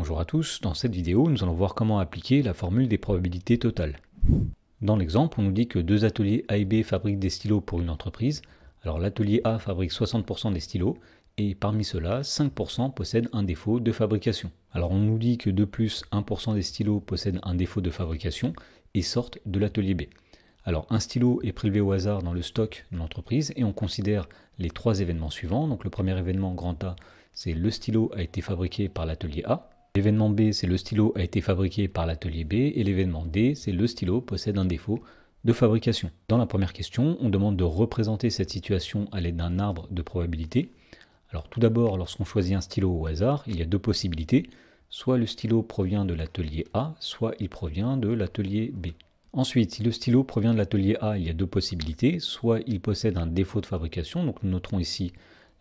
Bonjour à tous, dans cette vidéo nous allons voir comment appliquer la formule des probabilités totales. Dans l'exemple on nous dit que deux ateliers A et B fabriquent des stylos pour une entreprise. Alors l'atelier A fabrique 60% des stylos et parmi ceux-là 5% possèdent un défaut de fabrication. Alors on nous dit que de plus 1% des stylos possèdent un défaut de fabrication et sortent de l'atelier B. Alors un stylo est prélevé au hasard dans le stock de l'entreprise et on considère les trois événements suivants. Donc le premier événement grand A, c'est le stylo a été fabriqué par l'atelier A. L'événement B, c'est le stylo a été fabriqué par l'atelier B. Et l'événement D, c'est le stylo possède un défaut de fabrication. Dans la première question, on demande de représenter cette situation à l'aide d'un arbre de probabilité. Alors tout d'abord, lorsqu'on choisit un stylo au hasard, il y a deux possibilités. Soit le stylo provient de l'atelier A, soit il provient de l'atelier B. Ensuite, si le stylo provient de l'atelier A, il y a deux possibilités. Soit il possède un défaut de fabrication, donc nous noterons ici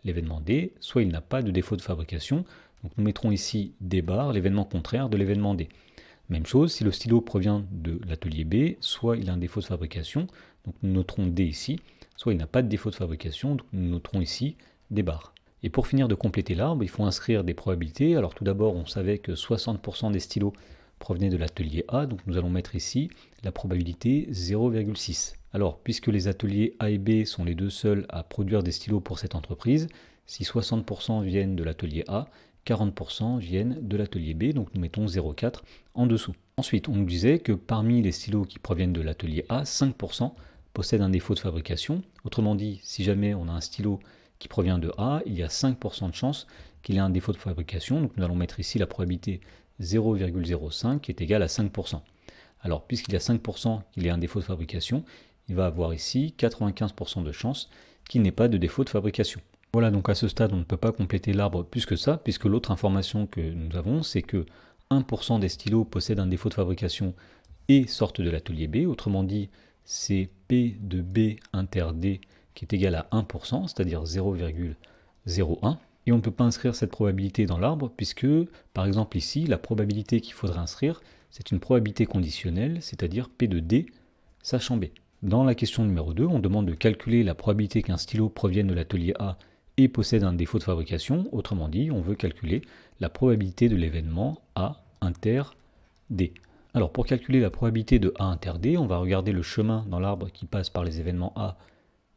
l'événement D, soit il n'a pas de défaut de fabrication, donc nous mettrons ici D bar, l'événement contraire de l'événement D. Même chose, si le stylo provient de l'atelier B, soit il a un défaut de fabrication, donc nous noterons D ici, soit il n'a pas de défaut de fabrication, donc nous noterons ici D bar. Et pour finir de compléter l'arbre, il faut inscrire des probabilités. Alors tout d'abord, on savait que 60% des stylos provenaient de l'atelier A, donc nous allons mettre ici la probabilité 0,6. Alors, puisque les ateliers A et B sont les deux seuls à produire des stylos pour cette entreprise, si 60% viennent de l'atelier A, 40% viennent de l'atelier B, donc nous mettons 0,4 en dessous. Ensuite, on nous disait que parmi les stylos qui proviennent de l'atelier A, 5% possèdent un défaut de fabrication. Autrement dit, si jamais on a un stylo qui provient de A, il y a 5% de chance qu'il ait un défaut de fabrication, donc nous allons mettre ici la probabilité 0,05 qui est égale à 5%. Alors, puisqu'il y a 5% qu'il ait un défaut de fabrication, il va avoir ici 95% de chance qu'il n'ait pas de défaut de fabrication. Voilà, donc à ce stade, on ne peut pas compléter l'arbre plus que ça, puisque l'autre information que nous avons, c'est que 1% des stylos possèdent un défaut de fabrication et sortent de l'atelier B. Autrement dit, c'est P de B inter D qui est égal à 1%, c'est-à-dire 0,01. Et on ne peut pas inscrire cette probabilité dans l'arbre, puisque, par exemple ici, la probabilité qu'il faudrait inscrire, c'est une probabilité conditionnelle, c'est-à-dire P de D, sachant B. Dans la question numéro 2, on demande de calculer la probabilité qu'un stylo provienne de l'atelier A et possède un défaut de fabrication. Autrement dit, on veut calculer la probabilité de l'événement A inter D. Alors pour calculer la probabilité de A inter D, on va regarder le chemin dans l'arbre qui passe par les événements A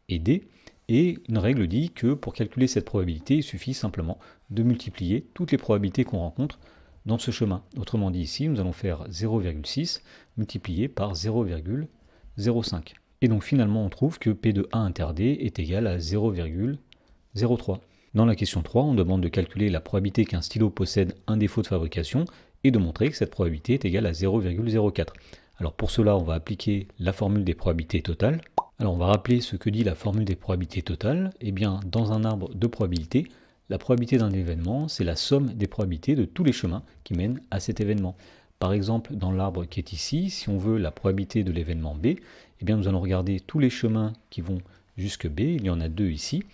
et D. Et une règle dit que pour calculer cette probabilité, il suffit simplement de multiplier toutes les probabilités qu'on rencontre dans ce chemin. Autrement dit ici, nous allons faire 0,6 multiplié par 0,05. Et donc finalement, on trouve que P de A inter D est égal à 0,03. Dans la question 3, on demande de calculer la probabilité qu'un stylo possède un défaut de fabrication et de montrer que cette probabilité est égale à 0,04. Alors pour cela, on va appliquer la formule des probabilités totales. Alors on va rappeler ce que dit la formule des probabilités totales. Eh bien, dans un arbre de probabilité, la probabilité d'un événement, c'est la somme des probabilités de tous les chemins qui mènent à cet événement. Par exemple, dans l'arbre qui est ici, si on veut la probabilité de l'événement B, eh bien nous allons regarder tous les chemins qui vont jusque B, il y en a deux ici.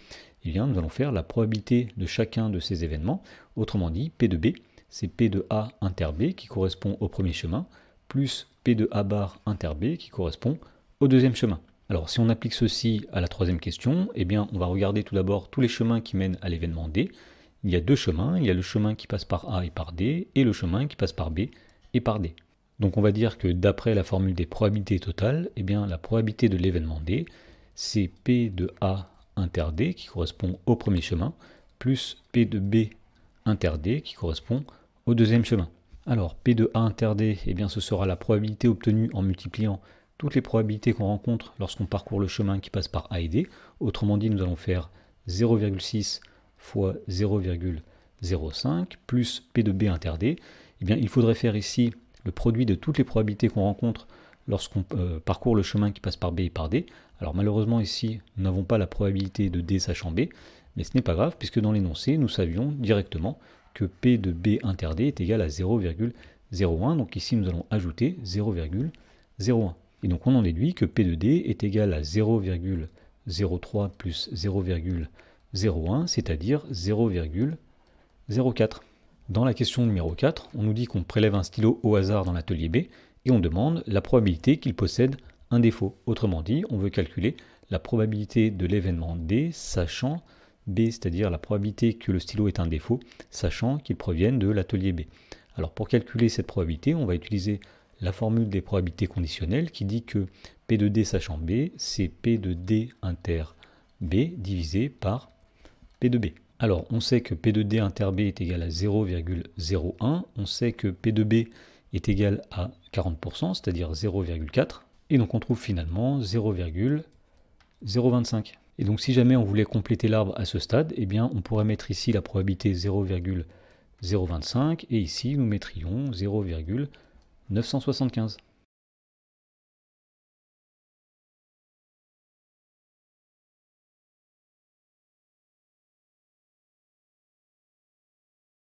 Eh bien, nous allons faire la probabilité de chacun de ces événements. Autrement dit, P de B, c'est P de A inter B qui correspond au premier chemin, plus P de A bar inter B qui correspond au deuxième chemin. Alors si on applique ceci à la troisième question, eh bien on va regarder tout d'abord tous les chemins qui mènent à l'événement D. Il y a deux chemins, il y a le chemin qui passe par A et par D, et le chemin qui passe par B et par D. Donc on va dire que d'après la formule des probabilités totales, eh bien la probabilité de l'événement D, c'est P de A inter D qui correspond au premier chemin, plus P de B inter D qui correspond au deuxième chemin. Alors P de A inter D, eh bien ce sera la probabilité obtenue en multipliant toutes les probabilités qu'on rencontre lorsqu'on parcourt le chemin qui passe par A et D. Autrement dit, nous allons faire 0,6 fois 0,05 plus P de B inter D. Eh bien, il faudrait faire ici le produit de toutes les probabilités qu'on rencontre lorsqu'on parcourt le chemin qui passe par B et par D. Alors malheureusement ici, nous n'avons pas la probabilité de D sachant B, mais ce n'est pas grave puisque dans l'énoncé, nous savions directement que P de B inter D est égal à 0,01. Donc ici, nous allons ajouter 0,01. Et donc on en déduit que P de D est égal à 0,03 plus 0,01, c'est-à-dire 0,04. Dans la question numéro 4, on nous dit qu'on prélève un stylo au hasard dans l'atelier B et on demande la probabilité qu'il possède un défaut. Autrement dit, on veut calculer la probabilité de l'événement D, sachant B, c'est-à-dire la probabilité que le stylo ait un défaut, sachant qu'il provienne de l'atelier B. Alors pour calculer cette probabilité, on va utiliser la formule des probabilités conditionnelles qui dit que P de D sachant B, c'est P de D inter B divisé par P de B. Alors on sait que P de D inter B est égal à 0,01, on sait que P de B est égal à 40%, c'est-à-dire 0,4, et donc on trouve finalement 0,025. Et donc si jamais on voulait compléter l'arbre à ce stade, eh bien on pourrait mettre ici la probabilité 0,025 et ici nous mettrions 0,975.